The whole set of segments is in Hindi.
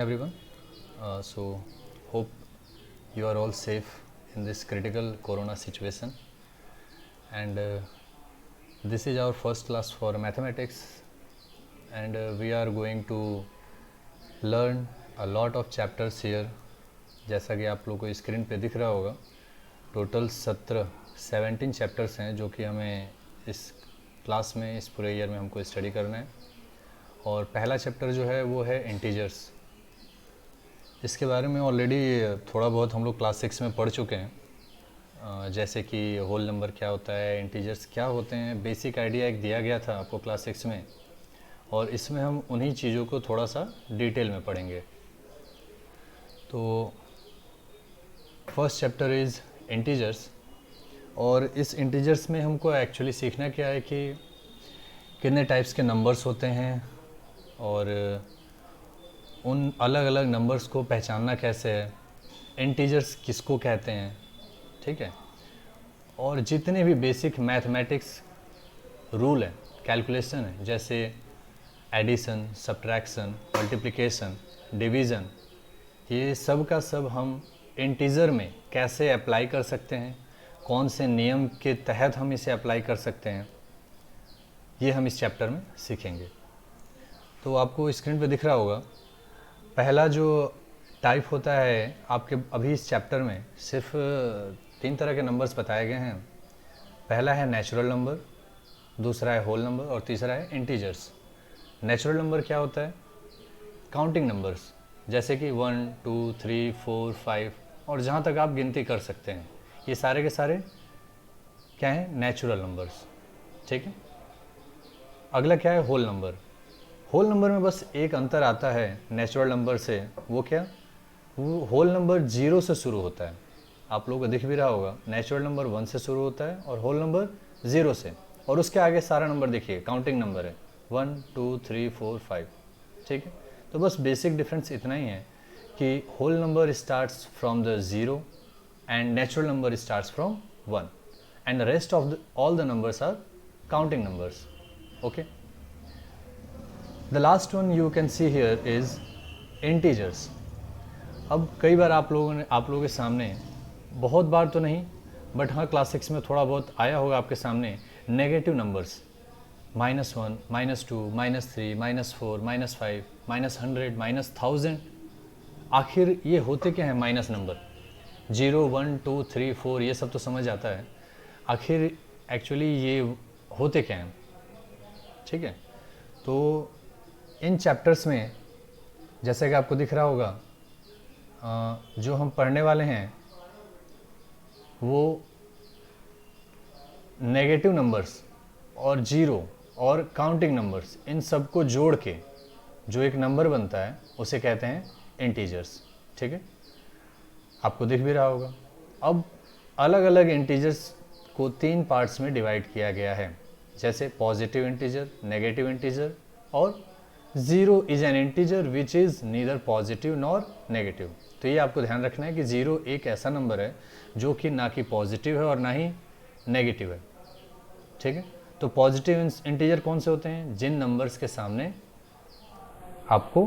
Everyone, so hope you are all safe in this critical corona situation, and this is our first class for mathematics, and we are going to learn a lot of chapters here. जैसा कि आप लोग को स्क्रीन पे दिख रहा होगा, टोटल 17 चैप्टर्स हैं जो कि हमें इस क्लास में, इस पूरे ईयर में हमको स्टडी करना है। और पहला चैप्टर जो है वो है इंटीजर्स। इसके बारे में ऑलरेडी थोड़ा बहुत हम लोग क्लास 6 में पढ़ चुके हैं, जैसे कि होल नंबर क्या होता है, इंटीजर्स क्या होते हैं, बेसिक आइडिया एक दिया गया था आपको क्लास 6 में, और इसमें हम उन्हीं चीज़ों को थोड़ा सा डिटेल में पढ़ेंगे। तो फर्स्ट चैप्टर इज़ इंटीजर्स, और इस इंटीजर्स में हमको एक्चुअली सीखना क्या है कि कितने टाइप्स के नंबर्स होते हैं और उन अलग अलग नंबर्स को पहचानना कैसे है, इंटीजर्स किसको कहते हैं, ठीक है। और जितने भी बेसिक मैथमेटिक्स रूल है, कैलकुलेशन है, जैसे एडिशन, सब्ट्रैक्शन, मल्टीप्लिकेशन, डिवीज़न, ये सब का सब हम इंटीजर में कैसे अप्लाई कर सकते हैं, कौन से नियम के तहत हम इसे अप्लाई कर सकते हैं, ये हम इस चैप्टर में सीखेंगे। तो आपको स्क्रीन पे दिख रहा होगा, पहला जो टाइप होता है आपके अभी इस चैप्टर में सिर्फ 3 तरह के नंबर्स बताए गए हैं। पहला है नेचुरल नंबर, दूसरा है होल नंबर और तीसरा है इंटीजर्स। नेचुरल नंबर क्या होता है? काउंटिंग नंबर्स, जैसे कि 1, 2, 3, 4, 5 और जहाँ तक आप गिनती कर सकते हैं, ये सारे के सारे क्या हैं? नेचुरल नंबर्स, ठीक है। अगला क्या है? Whole number. होल नंबर में बस एक अंतर आता है नेचुरल नंबर से, वो क्या? वो होल नंबर 0 से शुरू होता है। आप लोगों को दिख भी रहा होगा, नेचुरल नंबर 1 से शुरू होता है और होल नंबर 0 से, और उसके आगे सारा नंबर देखिए काउंटिंग नंबर है, 1, 2, 3, 4, 5, ठीक है। तो बस बेसिक डिफरेंस इतना ही है कि whole number starts from the 0 and natural number starts from 1 and rest of all the numbers are counting numbers, okay. The last one you can see here is integers। अब कई बार आप लोगों के सामने, बहुत बार तो नहीं बट हाँ क्लास 6 में थोड़ा बहुत आया होगा आपके सामने, नेगेटिव नंबर्स, -1, -2, -3, -4, -5, -100, -1000। आखिर ये होते क्या हैं माइनस नंबर? 0, 1, 2, 3, 4 ये सब तो समझ आता है, आखिर एक्चुअली ये होते क्या हैं, ठीक है। तो इन चैप्टर्स में जैसे कि आपको दिख रहा होगा, जो हम पढ़ने वाले हैं वो नेगेटिव नंबर्स और 0 और काउंटिंग नंबर्स, इन सब को जोड़ के जो एक नंबर बनता है उसे कहते हैं इंटीजर्स, ठीक है। आपको दिख भी रहा होगा। अब अलग अलग इंटीजर्स को 3 पार्ट्स में डिवाइड किया गया है, जैसे पॉजिटिव इंटीजर, नेगेटिव इंटीजर और 0 is an integer which is neither positive nor negative. तो ये आपको ध्यान रखना है कि 0 एक ऐसा नंबर है जो कि ना कि पॉजिटिव है और ना ही नेगेटिव है, ठीक है। तो पॉजिटिव इंटीजर कौन से होते हैं? जिन नंबर्स के सामने आपको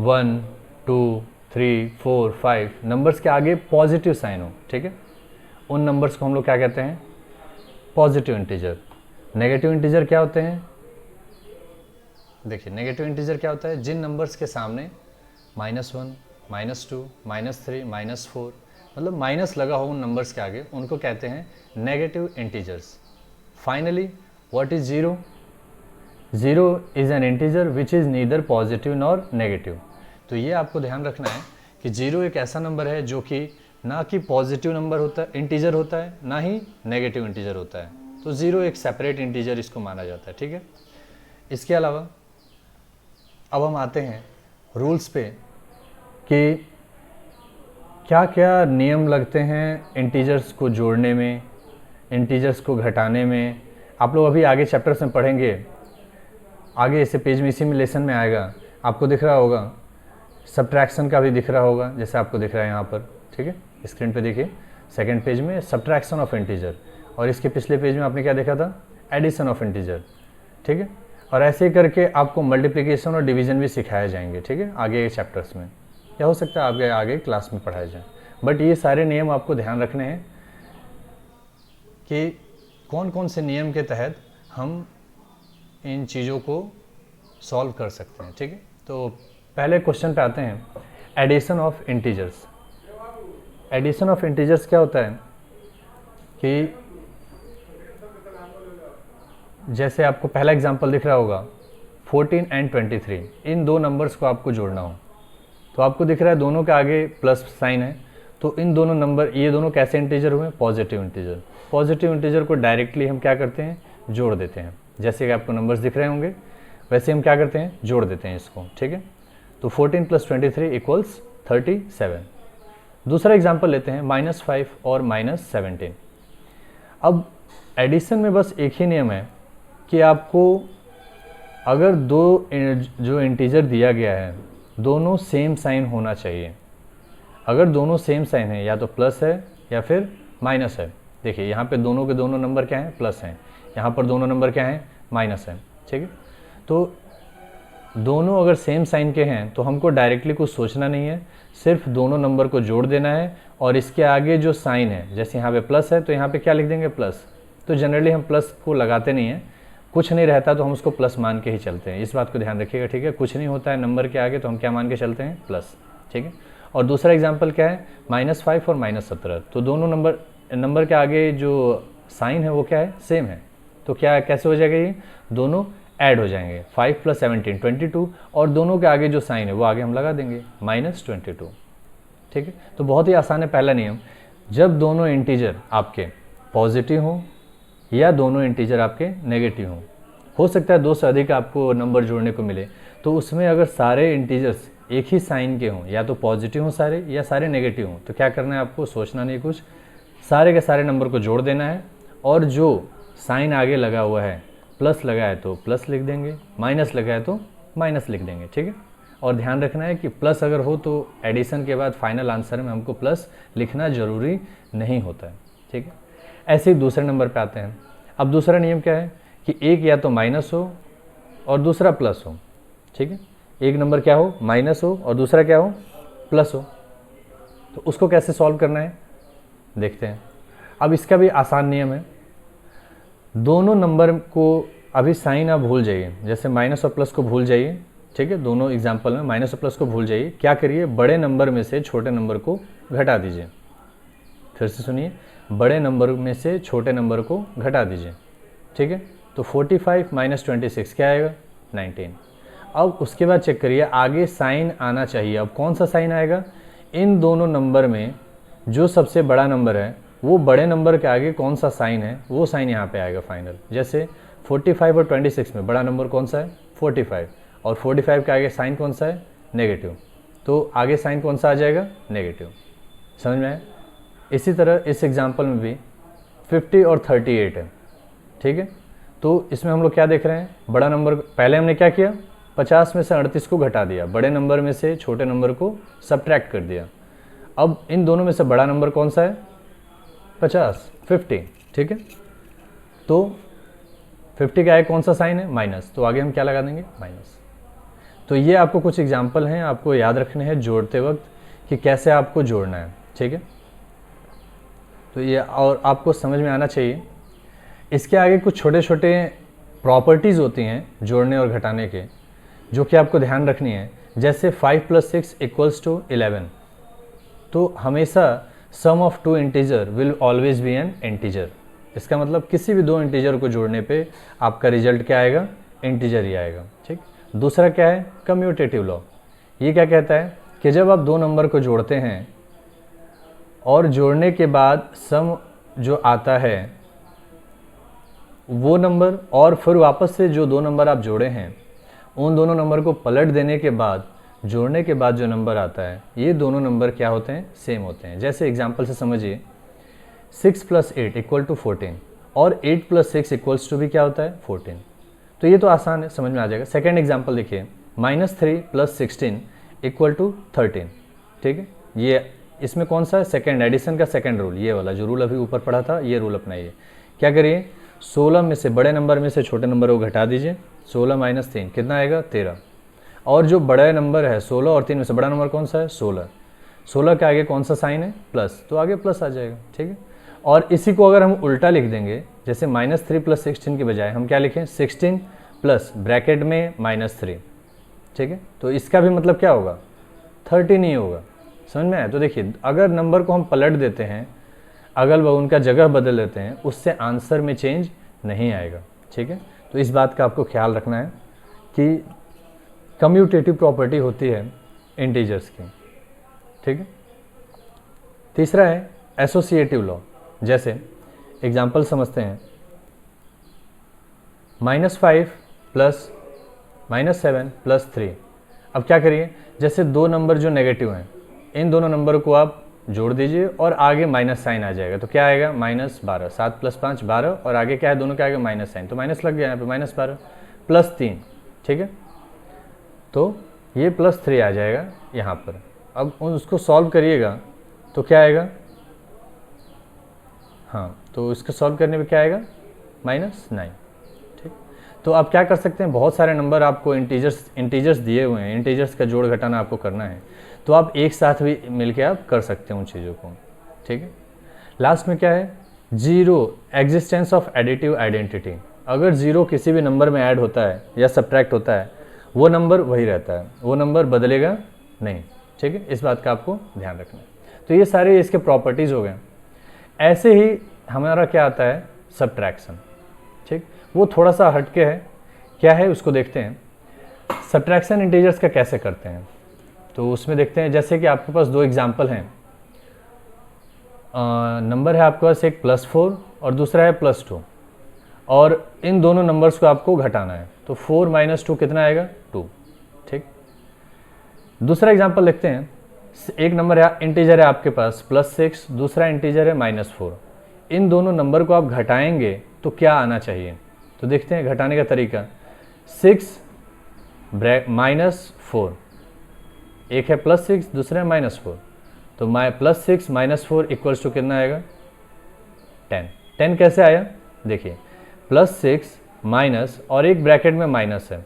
1, 2, 3, 4, 5 नंबर्स के आगे पॉजिटिव साइन हो, ठीक है, उन नंबर्स को हम लोग क्या कहते हैं? Positive integer. नेगेटिव इंटीजर क्या होते हैं? देखिए नेगेटिव इंटीजर क्या होता है? जिन नंबर्स के सामने -1, -2, -3, -4 मतलब माइनस लगा हो उन नंबर्स के आगे, उनको कहते हैं negative integers. Finally what is 0? 0 is an integer which is neither positive nor negative. तो ये आपको ध्यान रखना है कि 0 एक ऐसा नंबर है जो कि ना कि पॉजिटिव नंबर होता है, इंटीजर होता है, ना ही नेगेटिव इंटीजर होता है। तो 0 एक सेपरेट इंटीजर इसको माना जाता है, ठीक है। इसके अलावा अब हम आते हैं रूल्स पे कि क्या क्या नियम लगते हैं इंटीजर्स को जोड़ने में, इंटीजर्स को घटाने में। आप लोग अभी आगे चैप्टर्स में पढ़ेंगे, आगे इसे पेज में, इसी में लेसन में आएगा, आपको दिख रहा होगा सब्ट्रैक्शन का भी दिख रहा होगा, जैसे आपको दिख रहा है यहाँ पर, ठीक है। स्क्रीन पे देखिए सेकेंड पेज में सब्ट्रैक्शन ऑफ इंटीजर, और इसके पिछले पेज में आपने क्या देखा था? एडिशन ऑफ इंटीजर, ठीक है। और ऐसे ही करके आपको मल्टीप्लिकेशन और डिवीज़न भी सिखाए जाएंगे, ठीक है, आगे के चैप्टर्स में, या हो सकता है आगे आगे क्लास में पढ़ाए जाए। बट ये सारे नियम आपको ध्यान रखने हैं कि कौन कौन से नियम के तहत हम इन चीज़ों को सॉल्व कर सकते हैं, ठीक है। तो पहले क्वेश्चन पे आते हैं, addition of integers. Addition of integers क्या होता है कि जैसे आपको पहला एग्जांपल दिख रहा होगा 14 एंड 23, इन दो नंबर्स को आपको जोड़ना हो, तो आपको दिख रहा है दोनों के आगे प्लस साइन है, तो इन दोनों नंबर, ये दोनों कैसे इंटीजर हुए? Positive integer. पॉजिटिव इंटीजर को डायरेक्टली हम क्या करते हैं? जोड़ देते हैं। जैसे कि आपको नंबर्स दिख रहे होंगे वैसे हम क्या करते हैं? जोड़ देते हैं इसको, ठीक है। तो 14 + 23 = 37। दूसरा एग्जाम्पल लेते हैं -5 और -17। अब एडिशन में बस एक ही नियम है कि आपको अगर दो जो इंटीजर दिया गया है दोनों सेम साइन होना चाहिए। अगर दोनों सेम साइन है, या तो प्लस है या फिर माइनस है। देखिए यहाँ पे दोनों के दोनों नंबर क्या हैं? प्लस हैं। यहाँ पर दोनों नंबर क्या हैं? माइनस हैं, ठीक है। तो दोनों अगर सेम साइन के हैं तो हमको डायरेक्टली कुछ सोचना नहीं है, सिर्फ दोनों नंबर को जोड़ देना है और इसके आगे जो साइन है, जैसे यहाँ पे प्लस है तो यहाँ पे क्या लिख देंगे? प्लस। तो जनरली हम प्लस को लगाते नहीं हैं, कुछ नहीं रहता तो हम उसको प्लस मान के ही चलते हैं, इस बात को ध्यान रखिएगा, ठीक है। कुछ नहीं होता है नंबर के आगे तो हम क्या मान के चलते हैं? प्लस, ठीक है। और दूसरा एग्जाम्पल क्या है? -5 और -17। तो दोनों नंबर के आगे जो साइन है वो क्या है? सेम है। तो क्या कैसे हो जाएगा? ये दोनों ऐड हो जाएंगे, 5 + 17 22, और दोनों के आगे जो साइन है वो आगे हम लगा देंगे -22, ठीक है। तो बहुत ही आसान है पहला नियम, जब दोनों इंटीजर आपके पॉजिटिव हों या दोनों इंटीजर आपके नेगेटिव हों, हो सकता है दो से अधिक आपको नंबर जोड़ने को मिले, तो उसमें अगर सारे इंटीजर्स एक ही साइन के हों, या तो पॉजिटिव हों सारे या सारे नेगेटिव हों, तो क्या करना है आपको? सोचना नहीं कुछ, सारे के सारे नंबर को जोड़ देना है, और जो साइन आगे लगा हुआ है, प्लस लगा है तो प्लस लिख देंगे, माइनस लगा है तो माइनस लिख देंगे, ठीक है। और ध्यान रखना है कि प्लस अगर हो तो एडिशन के बाद फाइनल आंसर में हमको प्लस लिखना ज़रूरी नहीं होता है, ठीक है। ऐसे ही दूसरे नंबर पे आते हैं। अब दूसरा नियम क्या है कि एक या तो माइनस हो और दूसरा प्लस हो, ठीक है। एक नंबर क्या हो? माइनस हो और दूसरा क्या हो? प्लस हो। तो उसको कैसे सॉल्व करना है देखते हैं। अब इसका भी आसान नियम है, दोनों नंबर को अभी साइन आप भूल जाइए, जैसे माइनस और प्लस को भूल जाइए, ठीक है। दोनों एग्जाम्पल में माइनस और प्लस को भूल जाइए, क्या करिए? बड़े नंबर में से छोटे नंबर को घटा दीजिए। फिर से सुनिए, बड़े नंबर में से छोटे नंबर को घटा दीजिए, ठीक है। तो 45 - 26 क्या आएगा? 19। अब उसके बाद चेक करिए आगे साइन आना चाहिए। अब कौन सा साइन आएगा? इन दोनों नंबर में जो सबसे बड़ा नंबर है वो बड़े नंबर के आगे कौन सा साइन है वो साइन यहाँ पे आएगा फाइनल। जैसे 45 और 26 में बड़ा नंबर कौन सा है? 45, और 45 के आगे साइन कौन सा है? नेगेटिव। तो आगे साइन कौन सा आ जाएगा? नेगेटिव। समझ में आया? इसी तरह इस एग्जाम्पल में भी 50 और 38 है, ठीक है। तो इसमें हम लोग क्या देख रहे हैं? बड़ा नंबर, पहले हमने क्या किया? 50 में से 38 को घटा दिया, बड़े नंबर में से छोटे नंबर को सब्ट्रैक्ट कर दिया। अब इन दोनों में से बड़ा नंबर कौन सा है? 50, ठीक है। तो 50 के आगे कौन सा साइन है? माइनस। तो आगे हम क्या लगा देंगे? माइनस। तो ये आपको कुछ एग्जाम्पल हैं, आपको याद रखने हैं जोड़ते वक्त कि कैसे आपको जोड़ना है, ठीक है। तो ये और आपको समझ में आना चाहिए। इसके आगे कुछ छोटे छोटे प्रॉपर्टीज़ होती हैं जोड़ने और घटाने के, जो कि आपको ध्यान रखनी है। जैसे 5 + 6 = 11। तो हमेशा sum of two integer will always be an integer. इसका मतलब किसी भी दो इंटीजर को जोड़ने पे आपका रिजल्ट क्या आएगा? इंटीजर ही आएगा, ठीक। दूसरा क्या है? Commutative law. ये क्या कहता है कि जब आप दो नंबर को जोड़ते हैं और जोड़ने के बाद सम जो आता है वो नंबर, और फिर वापस से जो दो नंबर आप जोड़े हैं उन दोनों नंबर को पलट देने के बाद जोड़ने के बाद जो नंबर आता है, ये दोनों नंबर क्या होते हैं? सेम होते हैं। जैसे एग्जांपल से समझिए, 6 + 8 = 14, और 8 + 6 = भी क्या होता है? 14। तो ये तो आसान है, समझ में आ जाएगा। सेकेंड एग्जांपल देखिए, -3 + 16 = 13, ठीक है। ये इसमें कौन सा है? सेकेंड एडिशन का सेकेंड रूल, ये वाला जो रूल अभी ऊपर पढ़ा था, ये रूल अपनाइए। क्या करिए? 16 में से बड़े नंबर में से छोटे नंबर को घटा दीजिए, 16 माइनस 3 कितना आएगा 13। और जो बड़ा नंबर है 16 और 3 में से बड़ा नंबर कौन सा है 16, 16 के आगे कौन सा साइन है प्लस, तो आगे प्लस आ जाएगा, ठीक है। और इसी को अगर हम उल्टा लिख देंगे, जैसे -3 + 16 के बजाय हम क्या लिखें 16 प्लस ब्रैकेट में -3, ठीक है। तो इसका भी मतलब क्या होगा 30 नहीं होगा, समझ में आया। तो देखिए अगर नंबर को हम पलट देते हैं, अगल बगल उनका जगह बदल देते हैं, उससे आंसर में चेंज नहीं आएगा, ठीक है। तो इस बात का आपको ख्याल रखना है कि कम्यूटेटिव प्रॉपर्टी होती है इंटीजर्स की, ठीक है। तीसरा है एसोसिएटिव लॉ। जैसे एग्जाम्पल समझते हैं, -5 प्लस -7 + 3। अब क्या करिए, जैसे दो नंबर जो नेगेटिव हैं, इन दोनों नंबर को आप जोड़ दीजिए और आगे माइनस साइन आ जाएगा, तो क्या आएगा -12, 7 + 5 12, और आगे क्या है दोनों क्या आएगा माइनस साइन, तो माइनस लग गया यहाँ पे -12 + 3, ठीक है। तो ये +3 आ जाएगा यहाँ पर। अब उसको सॉल्व करिएगा तो क्या आएगा, हाँ तो इसको सॉल्व करने पे क्या आएगा -9, ठीक। तो आप क्या कर सकते हैं, बहुत सारे नंबर आपको इंटीजर्स दिए हुए हैं, इंटीजर्स का जोड़ घटाना आपको करना है, तो आप एक साथ भी मिलके आप कर सकते हैं उन चीज़ों को, ठीक है। लास्ट में क्या है, zero, existence of additive identity. अगर जीरो किसी भी नंबर में ऐड होता है या सब्ट्रैक्ट होता है, वो नंबर वही रहता है, वो नंबर बदलेगा नहीं, ठीक है। इस बात का आपको ध्यान रखना है। तो ये सारे इसके प्रॉपर्टीज़ हो गए। ऐसे ही हमारा क्या आता है सब्ट्रैक्शन, ठीक, वो थोड़ा सा हटके है, क्या है उसको देखते हैं। सब्ट्रैक्शन इंटीजर्स का कैसे करते हैं, तो उसमें देखते हैं, जैसे कि आपके पास दो एग्जाम्पल हैं, नंबर है आपके पास एक +4 और दूसरा है +2, और इन दोनों नंबर्स को आपको घटाना है, तो 4 - 2 कितना आएगा 2, ठीक। दूसरा एग्जाम्पल देखते हैं, एक नंबर है इंटीजर है आपके पास +6, दूसरा इंटीजर है -4, इन दोनों नंबर को आप घटाएंगे तो क्या आना चाहिए, तो देखते हैं घटाने का तरीका। 6 -4, एक है +6 दूसरा है -4, तो +6 -4 = कितना आएगा 10। 10 कैसे आया, देखिए +6 माइनस और एक ब्रैकेट में माइनस है,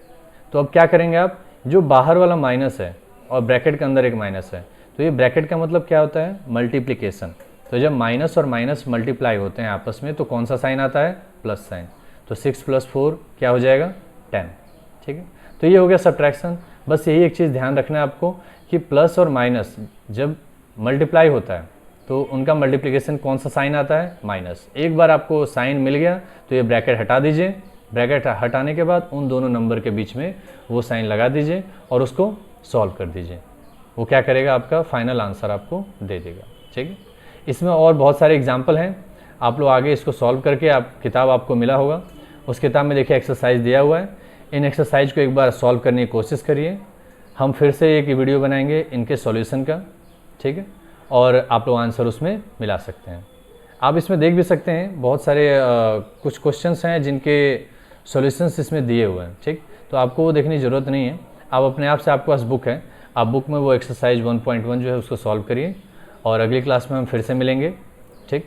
तो अब क्या करेंगे आप, जो बाहर वाला माइनस है और ब्रैकेट के अंदर एक माइनस है, तो ये ब्रैकेट का मतलब क्या होता है मल्टीप्लिकेशन। तो जब माइनस और माइनस मल्टीप्लाई होते हैं आपस में, तो कौन सा साइन आता है प्लस साइन, तो 6 + 4 क्या हो जाएगा 10, ठीक है। तो ये हो गया सब्ट्रैक्शन। बस यही एक चीज़ ध्यान रखना है आपको कि प्लस और माइनस जब मल्टीप्लाई होता है तो उनका मल्टीप्लिकेशन कौन सा साइन आता है माइनस। एक बार आपको साइन मिल गया तो ये ब्रैकेट हटा दीजिए, ब्रैकेट हटाने के बाद उन दोनों नंबर के बीच में वो साइन लगा दीजिए और उसको सॉल्व कर दीजिए। वो क्या करेगा, आपका फाइनल आंसर आपको दे देगा, ठीक है। इसमें और बहुत सारे एग्जाम्पल हैं, आप लोग आगे इसको सॉल्व करके किताब आपको मिला होगा, उस किताब में देखिए एक्सरसाइज दिया हुआ है। इन एक्सरसाइज को एक बार सॉल्व करने की कोशिश करिए। हम फिर से एक वीडियो बनाएंगे इनके सॉल्यूशन का, ठीक है, और आप लोग आंसर उसमें मिला सकते हैं। आप इसमें देख भी सकते हैं बहुत सारे कुछ क्वेश्चंस हैं जिनके सॉल्यूशंस इसमें दिए हुए हैं, ठीक। तो आपको वो देखने की ज़रूरत नहीं है, आप अपने आप से, आपके पास बुक है, आप बुक में वो एक्सरसाइज 1.1 जो है उसको सॉल्व करिए। और अगली क्लास में हम फिर से मिलेंगे, ठीक,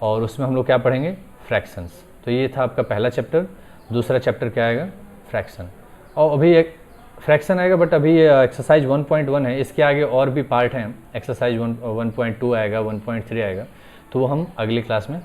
और उसमें हम लोग क्या पढ़ेंगे फ्रैक्शंस। तो ये था आपका पहला चैप्टर। दूसरा चैप्टर क्या आएगा फ्रैक्शन, और अभी एक फ्रैक्शन आएगा, बट अभी ये एक्सरसाइज 1.1 है, इसके आगे और भी पार्ट हैं, एक्सरसाइज 1.2 आएगा, 1.3 आएगा, तो वो हम अगली क्लास में